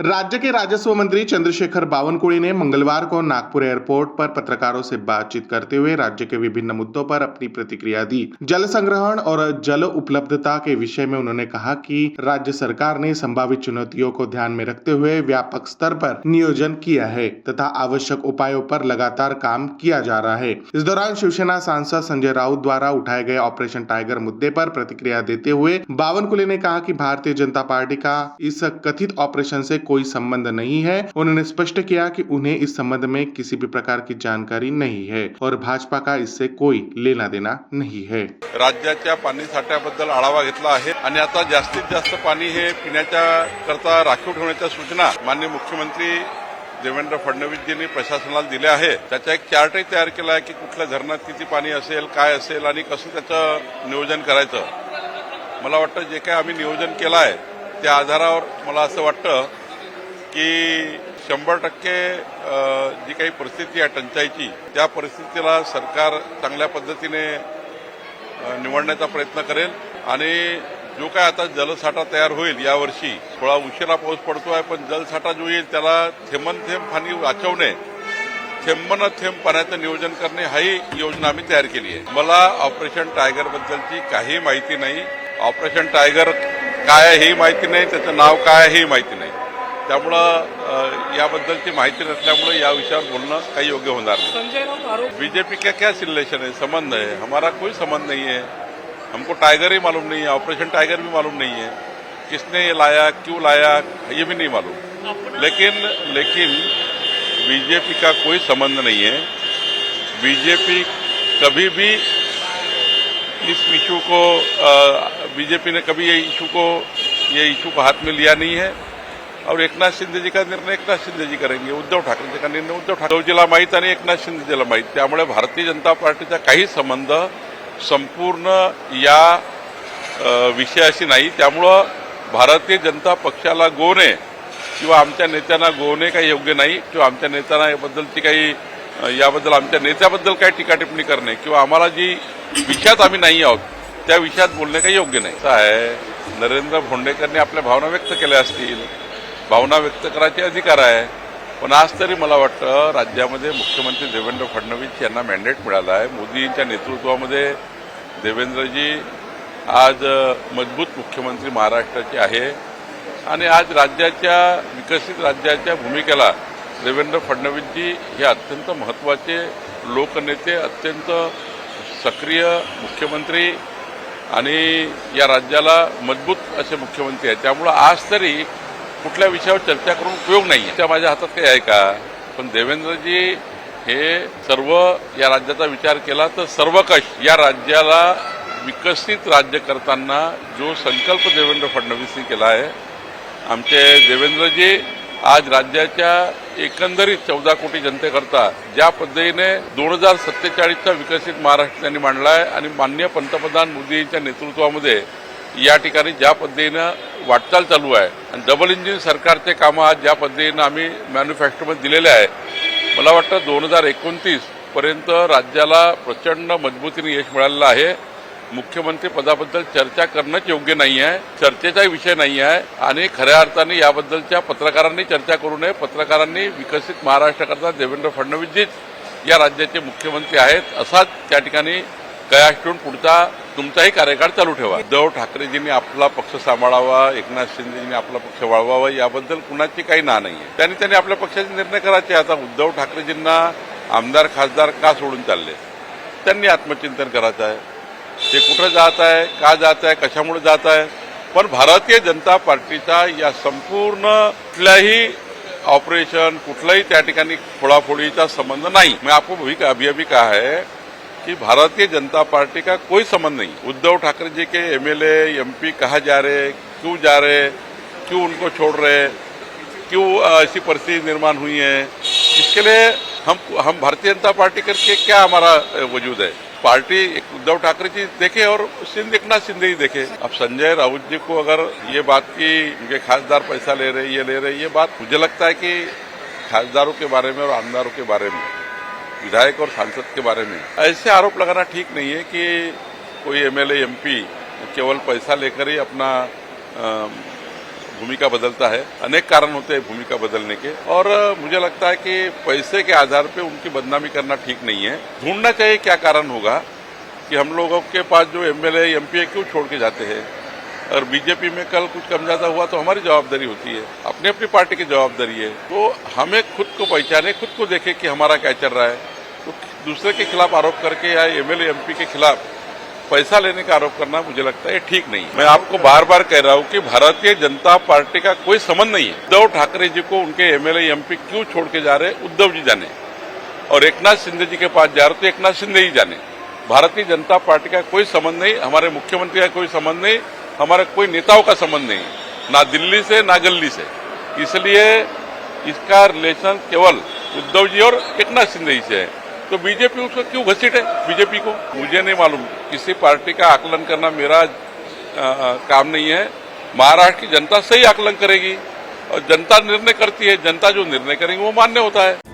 राज्य के राजस्व मंत्री चंद्रशेखर बावनकुळे ने मंगलवार को नागपुर एयरपोर्ट पर पत्रकारों से बातचीत करते हुए राज्य के विभिन्न मुद्दों पर अपनी प्रतिक्रिया दी। जल संग्रहण और जल उपलब्धता के विषय में उन्होंने कहा कि राज्य सरकार ने संभावित चुनौतियों को ध्यान में रखते हुए व्यापक स्तर पर नियोजन किया है तथा आवश्यक उपायों पर लगातार काम किया जा रहा है। इस दौरान शिवसेना सांसद संजय राउत द्वारा उठाए गए ऑपरेशन टाइगर मुद्दे पर प्रतिक्रिया देते हुए बावनकुळे ने कहा कि भारतीय जनता पार्टी का इस कथित ऑपरेशन से कोई संबंध नहीं है। उन्होंने स्पष्ट किया कि उन्हें इस संबंध में किसी भी प्रकार की जानकारी नहीं है और भाजपा का इससे कोई लेना देना नहीं है। राज्याच्या पाणी साठ्याबद्दल आढावा घेतला आहे आणि आता जास्तीत जास्त पाणी हे पिण्याच्या करता राखीव ठेवण्याच्या सूचना माननीय मुख्यमंत्री देवेंद्र फडणवीसजींनी प्रशासनाला दिल्या आहे। त्याचा एक चार्टही तयार केला आहे की कुठल्या धरणात किती पाणी असेल, काय असेल आणि कसं त्याचं नियोजन करायचं। मला वाटतं जे काही आम्ही नियोजन केलं आहे त्या आधारावर मला असं वाटतं की 100% जी काही परिस्थिती आहे टंचाईची त्या परिस्थितीला सरकार चांगल्या पद्धतीने निवडण्याचा प्रयत्न करेल आणि जो काय आता जलसाठा तयार होईल यावर्षी थोडा उशिरा पाऊस पडतोय पण जलसाठा जो येईल त्याला थेंबन थेंब पाणी वाचवणे, थेंबन थेंब पाण्याचं नियोजन करणे ही योजना आम्ही तयार केली आहे। मला ऑपरेशन टायगर बद्दलची काही माहिती नाही। ऑपरेशन टायगर काय आहे ही माहिती नाही, त्याचं नाव काय आहे ही माहिती नाही। त्यामुळे याबद्दलची माहिती नसल्यामुळे या विषयावर बोलणं काही योग्य होणार नहीं। बीजेपी का क्या रिलेशन है, संबंध है? हमारा कोई संबंध नहीं है। हमको टाइगर ही मालूम नहीं है, ऑपरेशन टाइगर भी मालूम नहीं है। किसने ये लाया, क्यों लाया, ये भी नहीं मालूम। लेकिन बीजेपी का कोई संबंध नहीं है। बीजेपी कभी भी इस इशू को बीजेपी ने कभी ये इशू को हाथ में लिया नहीं है और एकनाथ शिंदे जी का निर्णय एकनाथ शिंदे जी करेंगे, उद्धव ठाकरे का निर्णय उद्धव ठाकरेजीला माहीत आणि एकनाथ शिंदेजीला माहीत। त्यामुळे भारतीय जनता पार्टीचा काही संबंध संपूर्ण या विषयाशी नाही। त्यामुळे भारतीय जनता पक्षाला गोवणे किंवा आमच्या नेत्यांना गोवणे काही योग्य नाही किंवा आमच्या नेत्यांना याबद्दल आमच्या नेत्याबद्दल काही टीका टिप्पणी करणे किंवा आम्हाला जी विषयात आम्ही नाही आहोत त्या विषयात बोलणे काही योग्य नाही। असं आहे नरेंद्र भोंडेकरने आपल्या भावना व्यक्त केल्या असतील, भावना व्यक्त करायचे अधिकार आहे, पण आज तरी मला वाटतं राज्यामध्ये मुख्यमंत्री देवेंद्र फडणवीस यांना मॅन्डेट मिळाला आहे। मोदींच्या नेतृत्वामध्ये देवेंद्रजी आज मजबूत मुख्यमंत्री महाराष्ट्राचे आहे आणि आज विकसित राज्याच्या भूमिकेला देवेंद्र फडणवीसजी हे अत्यंत महत्त्वाचे लोकनेते, अत्यंत सक्रिय मुख्यमंत्री आणि या राज्याला मजबूत असे मुख्यमंत्री आहेत। त्यामुळे आज तरी कुठल्या विषयावर चर्चा करून उपयोग नाही। त्या माझ्या हातात काही आहे का? पण देवेंद्रजी हे सर्व या राज्याचा विचार केला तर सर्वकष या राज्याला विकसित राज्य करताना जो संकल्प देवेंद्र फडणवीसनी केला आहे, आमचे देवेंद्रजी आज राज्याच्या एकंदरीत 14 कोटी जनतेकरता ज्या पद्धतीने 2047चा विकसित महाराष्ट्र त्यांनी मांडला आहे आणि माननीय पंतप्रधान मोदींच्या नेतृत्वामध्ये या ठिकाणी ज्या पद्धतीनं वाटचाल चालू आहे आणि डबल इंजिन सरकारचे कामं आज ज्या पद्धतीनं आम्ही मॅन्युफॅक्चरमध्ये दिलेले आहे, मला वाटतं 2029 पर्यंत राज्याला प्रचंड मजबूतीने यश मिळालेलं आहे। मुख्यमंत्री पदाबद्दल चर्चा करणंच योग्य नाही आहे, चर्चेचा विषय नाही आहे आणि खऱ्या अर्थाने याबद्दलच्या पत्रकारांनी चर्चा करू नये। पत्रकारांनी विकसित महाराष्ट्राकरता देवेंद्र फडणवीसजीच या राज्याचे मुख्यमंत्री आहेत असाच त्या ठिकाणी कयास ठेवून पुढचा तुमचाही कार्यकाळ चालू ठेवा। उद्धव ठाकरेजींनी आपला पक्ष सांभाळावा, एकनाथ शिंदेजींनी आपला पक्ष वाढवावा याबद्दल कुणाची काही ना नाही आहे। त्यांनी आपल्या पक्षाचे निर्णय करायचे। आता उद्धव ठाकरेजींना आमदार खासदार का सोडून चालले, त्यांनी आत्मचिंतन करायचं आहे। ते कुठं जात आहे, का जात आहे, कशामुळे जात आहे, पण भारतीय जनता पार्टीचा या संपूर्ण कुठल्याही ऑपरेशन कुठलाही त्या ठिकाणी फोडाफोडीचा संबंध नहीं। मैं आपको अभी कहा है कि भारतीय जनता पार्टी का कोई संबंध नहीं। उद्धव ठाकरे जी के एमएलए एमपी कहाँ जा रहे, क्यों उनको छोड़ रहे, क्यों ऐसी परिस्थिति निर्माण हुई है, इसके लिए हम भारतीय जनता पार्टी करके क्या हमारा वजूद है। पार्टी उद्धव ठाकरे जी देखे और एकनाथ शिंदे ही देखे। अब संजय राउत जी को अगर ये बात की उनके खासदार पैसा ले रहे, ये बात मुझे लगता है कि खासदारों के बारे में और आमदारों के बारे में, विधायक और सांसद के बारे में ऐसे आरोप लगाना ठीक नहीं है कि कोई एमएलए एमपी केवल पैसा लेकर ही अपना भूमिका बदलता है। अनेक कारण होते हैं भूमिका बदलने के, और मुझे लगता है कि पैसे के आधार पे उनकी बदनामी करना ठीक नहीं है। ढूंढना चाहिए क्या कारण होगा कि हम लोगों के पास जो एमएलए एमपी क्यों छोड़ के जाते हैं। अगर बीजेपी में कल कुछ कम ज्यादा हुआ तो हमारी जवाबदारी होती है, अपनी अपनी पार्टी की जवाबदारी है। तो हमें खुद को पहचाने, खुद को देखे कि हमारा क्या चल रहा है। तो दूसरे के खिलाफ आरोप करके या एमएलए एमपी के खिलाफ पैसा लेने का आरोप करना मुझे लगता है ठीक नहीं। मैं आपको बार बार कह रहा हूं कि भारतीय जनता पार्टी का कोई संबंध नहीं है। उद्धव ठाकरे जी को उनके एमएलए एमपी क्यों छोड़ के जा रहे, उद्धव जी जाने, और एकनाथ शिंदे जी के पास जा रहे तो एकनाथ शिंदे ही जाने। भारतीय जनता पार्टी का कोई संबंध नहीं, हमारे मुख्यमंत्री का कोई संबंध नहीं, हमारे कोई नेताओं का संबंध नहीं, ना दिल्ली से ना गल्ली से। इसलिए इसका रिलेशन केवल उद्धव जी और एकनाथ शिंदे जी से है। तो बीजेपी उसको क्यों घसीटे बीजेपी को, मुझे नहीं मालूम। किसी पार्टी का आकलन करना मेरा काम नहीं है। महाराष्ट्र की जनता सही आकलन करेगी और जनता निर्णय करती है। जनता जो निर्णय करेंगे वो मान्य होता है।